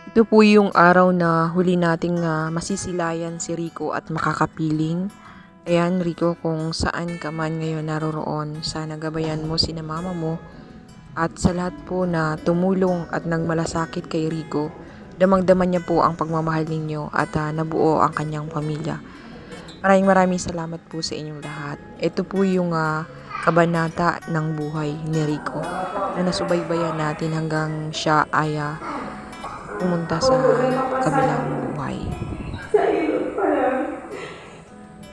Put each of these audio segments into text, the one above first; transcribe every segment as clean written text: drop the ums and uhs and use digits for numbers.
Ito po yung araw na huli nating masisilayan si Rico at makakapiling. Ayan, Rico, kung saan ka man ngayon naroroon, sana gabayan mo sina mama mo at sa lahat po na tumulong at nagmalasakit kay Rico. Damang-daman niya po ang pagmamahal ninyo at nabuo ang kanyang pamilya. Maraming salamat po sa inyong lahat. Ito po yung kabanata ng buhay ni Rico na nasubaybayan natin hanggang siya ay pumunta sa kabilang buhay. Sa ilog pa lang.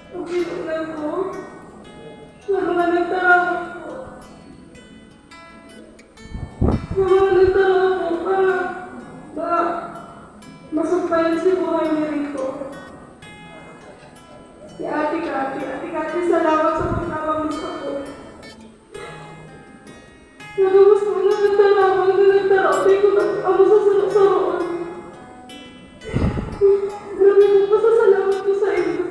Ang pinunan ko. Sa mga nagtarawang ko. Sa mga nagtarawang ko para masumpayan si buhay ni Rico. Si Ate Kati, salamat sa pagkakamusta ko. Nagawas mo na nagtarawang di ko na ako sa saroon. Grabe mo pasasalamat ko sa inyo.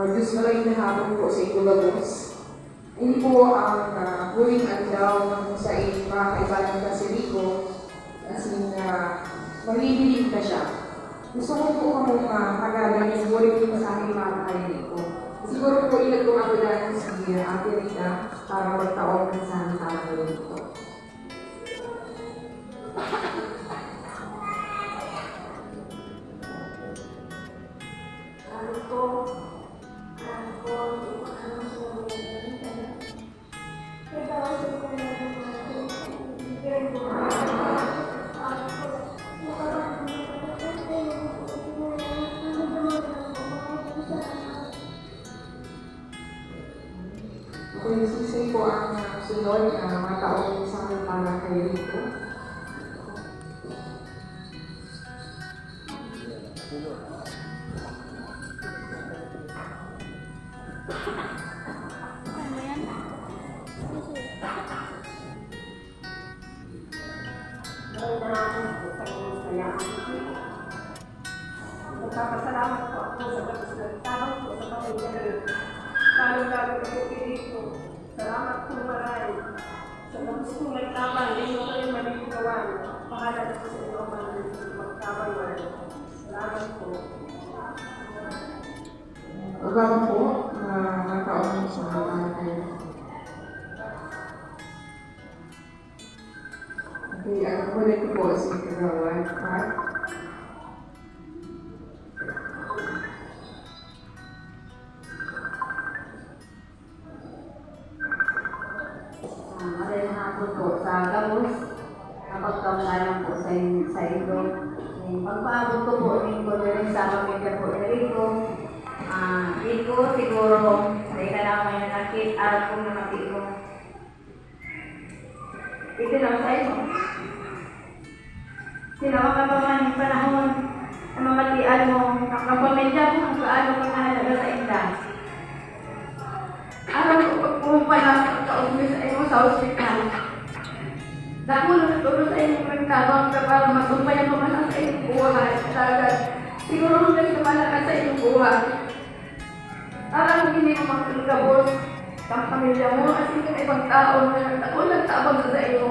Diyos maraming nahapon po sa inyo bagos. Hindi po ang huling adlaw ng sa mga kaibanan ka si Rico kasi malibilig ka siya. Gusto ko po kung kagalan yung huling po sa aking mga kay Rico. Siguro po ilag ko ako dahil si Ate Rita para magtaon ng sana para kay Rico. Kung sisay po ang sunod na mga taong sa akin para kay Rico. Nagpapasalamat po ako sa pagkakasalamat po sa pamilya rin. Lalo-lalo po kay Rico. Salamat po maray. Sa tapos kong nagtabang, hindi mo kayo maliligawan. Pahala po sa inyo magtabayan. Salamat po. Agaw po, mga taong sa mga para kay Rico. Okay, ako ulit po si Kagawan. Magandang hapon po sa Gabos. Napagkaungalan po sa ilo. Pagpaabot ko po ng kondolen sa pamilya po ni Rico. Rico, siguro, dahil ka lang may nanakit, araw kong nanakit mo. Ito lang sa iyo. Sinawa ka pa man yung panahon na mamatian mo, ang kapamilya mo, ang kaano ka nahalaga sa inda. Araw ko pagpumpa na pagkaumbi sa iyo sa ospital. Dako na tulog sa iyo magtabang ka para masumpayan mo man sa iyong buhay. Talagang siguro hanggang lumalakas sa iyong buhay. Araw hindi mo magkagabos ang pamilya mo at hindi na ibang tao na ako nagtabang sa iyo.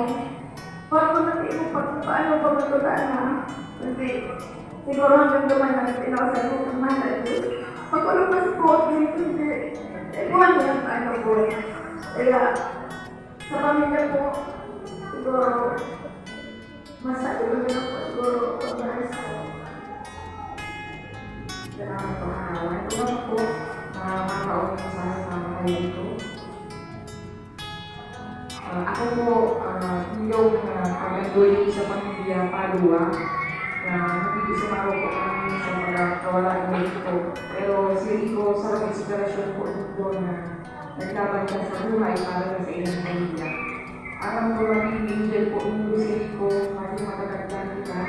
Para mo natin mo paano pa matulaan na. Kasi siguro hanggang lumalang pinawasan mo kung mahal. Pagkulong po, hindi. Ikuhan mo yung ano po. Kaya, sa pamilya po, siguro, mas natulog na po siguro pag-aris ko. Salamat po, Hawan. Ito po, mga taong sa mga kay Rico. Ako po, yung pag-andoy sa pamilya Padua na nakikisumaro po kami sa pagkawala ng Rico. Pero si Rico, sa inspirasyon po ito na naglaban ka sa buhay para sa ilang pamilya. Aram ko maging angel po nito si Rico, maging matatagdan kita.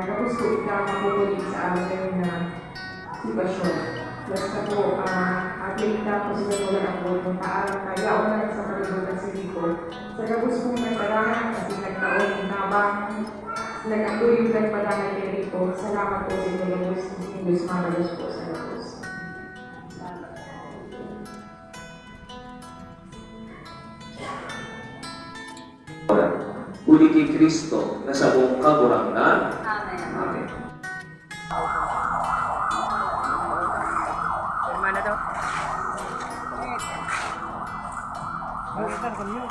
Tapos ko ikaw makukulit sa amin na sitwasyon. Basta po, atin tapos na wala ako kung paano kaya o na sa kalibutan si Rico. Sa gabos kong nagpala nag-ando yung nagpadangay kay Rico. Salamat po sa inyo, Lord. Diyos mamalas po sa Diyos. Huli kay Kristo na sa buong kaburangnan. Amen. Amen. Mana daw? Balikan kami yun.